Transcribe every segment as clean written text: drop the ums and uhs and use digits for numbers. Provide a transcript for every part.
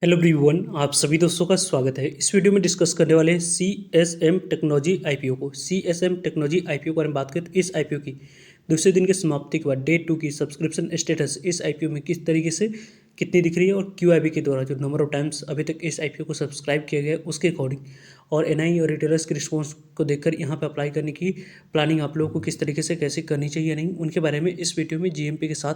Hello everyone, आप सभी दोस्तों का स्वागत है। इस वीडियो में डिस्कस करने वाले हैं CSM टेक्नोलॉजी आईपीओ को। CSM टेक्नोलॉजी आईपीओ के बारे में बात करें तो इस आईपीओ की दूसरे दिन के समाप्ति के बाद डे 2 की सब्सक्रिप्शन स्टेटस इस आईपीओ में किस तरीके से कितनी दिख रही है और QIB के द्वारा जो नंबर ऑफ टाइम्स अभी तक इस आईपीओ को सब्सक्राइब किया गया है उसके अकॉर्डिंग और एनआई और रिटेलर्स के रिस्पॉन्स को देखकर यहाँ पे अप्लाई करने की प्लानिंग आप लोगों को किस तरीके से कैसे करनी चाहिए नहीं, उनके बारे में इस वीडियो में GMP के साथ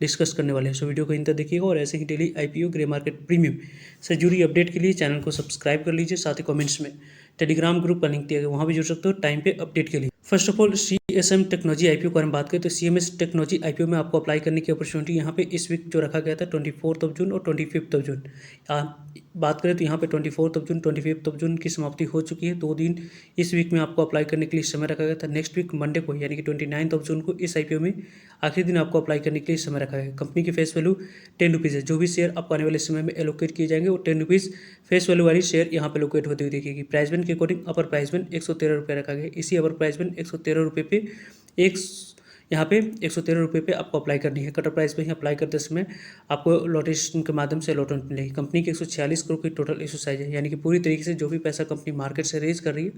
डिस्कस करने वाले हैं। सो वीडियो को इन तक देखिएगा और ऐसे ही daily IPO grey market premium से जुड़ी अपडेट के लिए चैनल को सब्सक्राइब कर लीजिए। साथ ही कमेंट्स में टेलीग्राम ग्रुप का लिंक दिया गया, वहाँ भी जुड़ सकते हो टाइम पे अपडेट के लिए। First of all CSM technology IPO के बारे में बात करें तो CMS टेक्नोलॉजी आईपीओ में आपको अप्लाई करने की अपॉर्चुनिटी यहाँ पे इस वीक जो रखा गया था 24 जून और 25 जून। बात करें तो यहाँ पे 24 जून 25 जून की समाप्ति हो चुकी है। 2 दिन इस वीक में आपको अप्लाई करने के लिए समय रखा गया था। नेक्स्ट वीक मंडे को यानी कि 29 जून को इस आईपीओ में आखिरी दिन आपको अप्लाई करने के लिए समय रखा गया है। कंपनी की फेस वैल्यू 10 रुपीज़ है। जो भी शेयर आपको आने वाले समय में एलोकेट किए जाएंगे वो 10 रुपीज़ फेस वैल्यू वाली शेयर यहाँ पे लोकेट होती हुई दिखेगी। प्राइस बैंड के अकॉर्डिंग अपर प्राइस बैंड 113 रुपये रखा गया। इसी अपर प्राइस बैंड 113 रुपये पे एक यहाँ पे 113 रुपये पे आपको अप्लाई करनी है। कटर प्राइस पे ही अप्लाई करते समय आपको लॉटेशन के माध्यम से अलॉटमेंट मिलेगी। कंपनी की 146 करोड़ की टोटल इशू साइज है, यानी कि पूरी तरीके से जो भी पैसा कंपनी मार्केट से रेज कर रही है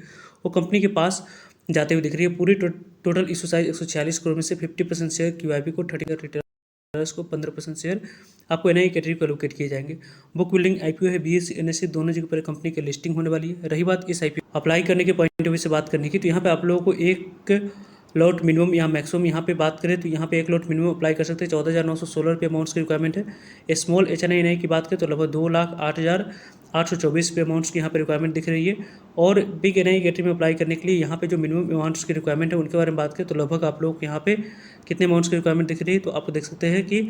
वो कंपनी के पास जाते हुए दिख रही है। पूरी टोटल इशू साइज 146 करोड़ में से 50% शेयर QIB को, 30 रिटेलर्स को, 15% शेयर आपको एनआई कैटेगरी को एलोकेट किए जाएंगे। बुक बिल्डिंग आईपीओ है, BSE NSE दोनों जगह पर कंपनी की लिस्टिंग होने वाली है। रही बात इस आईपीओ अप्लाई करने के पॉइंट ऑफ व्यू से बात करने की, तो यहाँ पे आप लोगों को एक लॉट मिनिमम या मैक्सिमम यहाँ पे बात करें तो यहाँ पे एक लॉट मिनिमम अप्लाई कर सकते हैं। 14,916 रुपये अमाउंट्स की रिक्वायरमेंट है। स्मॉल HNI की बात करें तो लगभग 2,08,824 रुपये अमाउंट्स की यहाँ पे रिक्वायरमेंट दिख रही है। और बिग एनआई कैटेगरी में अप्लाई करने के लिए यहाँ पे जो मिनिमम अमाउंट्स की रिक्वायरमेंट है उनके बारे में बात करें तो लगभग आप लोग यहाँ पे कितने अमाउंट्स की रिक्वायरमेंट दिख रही है, तो आप देख सकते हैं कि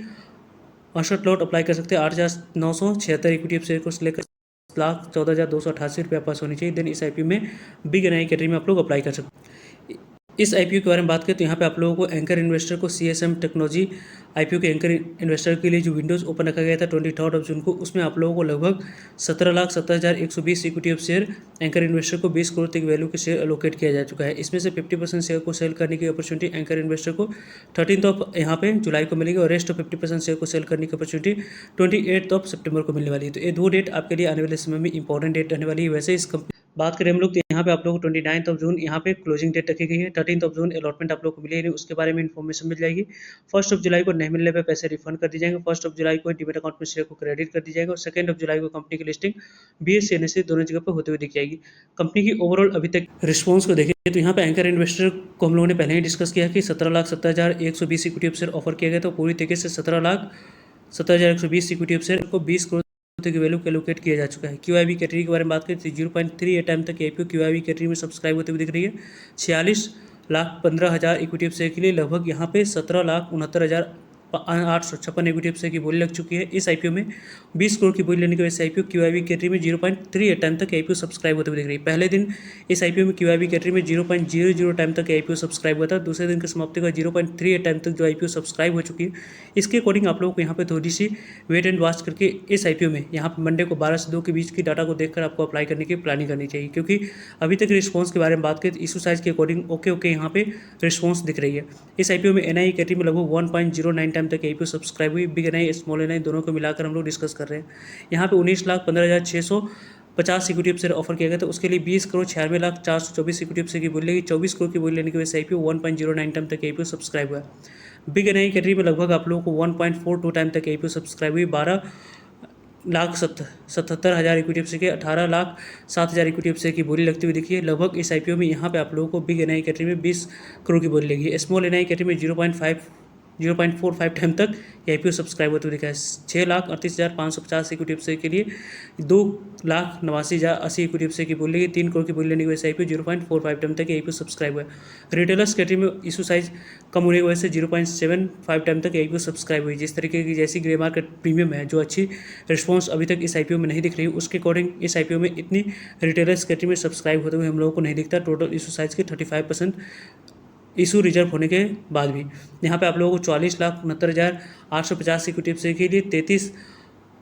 68 लॉट अप्लाई कर सकते हैं। 8,976 इक्विटी शेयर को लेकर 1,14,288 रुपये पास होनी चाहिए। देन इस आईपीओ में बिग एनआई कैटेगरी में आप लोग अप्लाई कर सकते हैं। इस आईपीओ के बारे में बात करें तो यहाँ पे आप लोगों को एंकर इन्वेस्टर को CSM टेक्नोलॉजी आईपीओ के एंकर इन्वेस्टर के लिए जो विंडोज़ ओपन रखा गया था 23 जून को, उसमें आप लोगों को लगभग 17,70,120 equity of share anchor investor को 20 करोड़ तक वैल्यू के शेयर एलोकेट किया जा चुका है। इसमें से 50% शेयर को सेल करने की अपॉर्चुनिटी एंकर इन्वेस्टर को 13 यहाँ पे जुलाई को मिलेगी और रेस्ट ऑफ 50% शेयर को सेल करने की अपॉर्चुनिटी 28 सितंबर को मिलने वाली है। तो ये 2 डेट आपके लिए आने वाले समय में इंपॉर्टेंट डेट रहने वाली है। वैसे इस कंपनी बात करें हम लोग तो यहाँ पे आप लोगों को 29 जून यहाँ पे क्लोजिंग डेट रखी गई है। 13 जून अलॉटमेंट आप लोग को मिलेगी, उसके बारे में इन्फॉर्मेशन मिल जाएगी। 1 जुलाई को नहीं मिलने पे पैसे रिफंड कर दी जाएंगे। 1 जुलाई को डीमेट अकाउंट में शेयर को क्रेडिट कर दी जाएगा और 2 जुलाई को कंपनी की लिस्टिंग BSE NSE दोनों जगह पर होते हुए दिख जाएगी। कंपनी की ओवरऑल अभी तक रिस्पॉन्स को देखें तो यहाँ पे एंकर इन्वेस्टर को हम लोगों ने पहले ही डिस्कस किया कि 17,70,120 इक्विटी शेयर ऑफर किया गया, तो पूरी तरीके से 17,70,120 इक्विटी शेयर को 20 करोड़ की वैल्यू एलोकेट किया जा चुका है। QIB कैटेगरी के बारे में बात करें तो 0.38 टाइम तक आईपीओ QIB कैटेगरी में सब्सक्राइब होते हुए दिख रही है। 46,15,000 इक्विटी शेयर के लिए लगभग यहाँ पे 17,69,856 इक्विटी शेयर की बोली लग चुकी है। इस आईपीओ में 20 करोड़ की बोली लेने की वजह से आईपीओ QIB कैटेगरी में 0.38 टाइम तक आईपीओ सब्सक्राइब होते हुए दिख रही है। पहले दिन इस आईपीओ में QIB कैटेगरी में 0.00 टाइम तक आईपीओ सब्सक्राइब हुआ था। दूसरे दिन की समाप्ति का 0.38 टाइम तक जो आईपीओ सब्सक्राइब हो चुकी है। इसके अकॉर्डिंग आप लोगों को यहाँ पे थोड़ी सी वेट एंड वॉच करके इस आईपीओ में यहाँ पे मंडे को 12 से 2 के बीच की डाटा को देखकर आपको अप्लाई करने की प्लानिंग करनी चाहिए, क्योंकि अभी तक रिस्पॉन्स के बारे में बात करें तो इशू साइज के अकॉर्डिंग ओके यहाँ पे रिस्पॉन्स दिख रही है। इस आईपीओ में एनआई कैटेगरी में लगभग 1.09 टाइम तक आईपीओ सब्सक्राइब हुई। बिग एनआई स्मॉल एनआई दोनों को मिलाकर हम लोग डिस्कस कर रहे हैं। यहाँ पे 19,15,650 इक्विटी शेयर ऑफर किया गया था, उसके लिए 20,96,424 इक्विटी शेयर की बोली लगी। 24 करोड़ की बोली लेने की वजह से आईपीओ 1.09 टाइम तक आईपीओ सब्सक्राइब हुआ। बिग एनआई कैटेगरी में लगभग आप लोगों को 1.42 टाइम तक आईपीओ सब्सक्राइब हुई। 12,77,000 इक्विटी शेयर के 18,07,000 इक्विटी शेयर की बोली लगती हुई दिखी है। लगभग इस आईपीओ में यहाँ पे आप लोगों को बिग एनआई कैटेगरी में 20 करोड़ की बोली लगी है। स्मॉल एनआई कैटेगरी में 0.45 टाइम तक आईपीओ सब्सक्राइब होते हुए दिखा है। 6,38,550 इक्विटी शेयर के लिए 2,89,080 इक्विटी शेयर की बोली लगी। 3 करोड़ की बोली लेने की वजह से आईपीओ 0.45 टाइम तक आईपीओ सब्सक्राइब हुआ है। रिटेलर्स कैटेगरी में इशू साइज कम होने की वजह से 0.75 टाइम तक आईपीओ सब्सक्राइब हुई। जिस तरीके की जैसी ग्रे मार्केट प्रीमियम है, जो अच्छी रिस्पॉन्स अभी तक इस आईपीओ में नहीं दिख रही, उसके अकॉर्डिंग इस आईपीओ में इतनी रिटेलर्स कैटेगरी में सब्सक्राइब होते हुए हम लोगों को नहीं दिखता। टोटल इशू साइज के 35% इशू रिजर्व होने के बाद भी यहाँ पे आप लोगों को 44,69,850 इक्विटी शेयर के लिए 33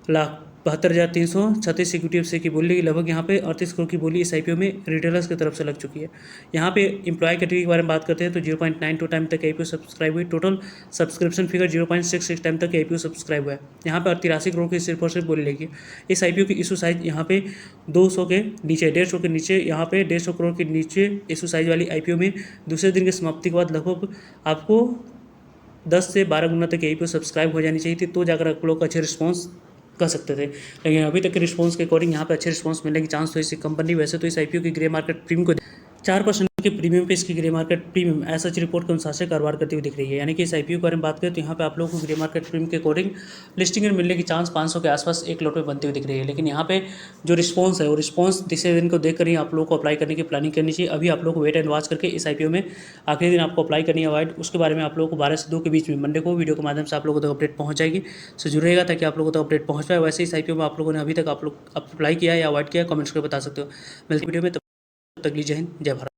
लाख 72,336 इक्विटी शेयर की बोली लगभग यहाँ पे 38 करोड़ की बोली इस आईपीओ में रिटेलर्स की तरफ से लग चुकी है। यहाँ पे एम्प्लॉय कैटेगरी के बारे में बात करते हैं तो 0.92 टाइम तक आईपीओ सब्सक्राइब हुई। टोटल सब्सक्रिप्शन फिगर 0.66 टाइम तक आईपीओ सब्सक्राइब हुआ है। यहाँ पे 83 करोड़ की सिर्फ और सिर्फ बोली लगी। इस आईपीओ की इशू साइज यहाँ पे 200 के नीचे 150 के नीचे, यहाँ पे 150 करोड़ के नीचे इशू साइज वाली आईपीओ में दूसरे दिन की समाप्ति के बाद लगभग आपको 10 से 12 गुना तक आईपीओ सब्सक्राइब हो जानी चाहिए थी, तो जाकर आप लोग अच्छे रिस्पॉन्स कर सकते थे। लेकिन अभी तक के रिस्पॉन्स के अकॉर्डिंग यहाँ पे अच्छे रिस्पॉन्स मिलने की चांस तो इस कंपनी वैसे तो इस आईपीओ की ग्रे मार्केट प्रीमियम को 4% के प्रीमियम पे इसकी ग्रे मार्केट प्रीमियम ऐसा रिपोर्ट के अनुसार से कारोबार करती हुई दिख रही है। यानी कि इस आईपीओ के बारे में बात करें तो यहाँ पे आप लोगों को ग्रे मार्केट प्रीमियम के अकॉर्डिंग लिस्टिंग में मिलने की चांस 500 के आसपास एक लॉट में बनती हुई दिख रही है। लेकिन यहाँ पे जो रिस्पॉन्स है वो रिस्पॉन्स तीसरे दिन को देखकर ही आप लोगों को अप्लाई करने की प्लानिंग करनी चाहिए। अभी आप लोग को वेट एंड वॉच करके इस आईपीओ में आखिरी दिन आपको अप्लाई करनी है वाइड, उसके बारे में आप लोगों को 12 से 2 के बीच में मंडे को वीडियो के माध्यम से आप लोगों तक अपडेट पहुँच जाएगी। सो जुड़ रहेगा ताकि आप लोगों तक अपडेट पहुँच पाए। वैसे इस आईपीओ में आप लोगों ने अभी तक आप लोग अप्लाई किया या अवॉइड किया, कमेंट्स करके बता सकते हो। मिलती वीडियो में, तब तक लीजिए जय हिंद जय भारत।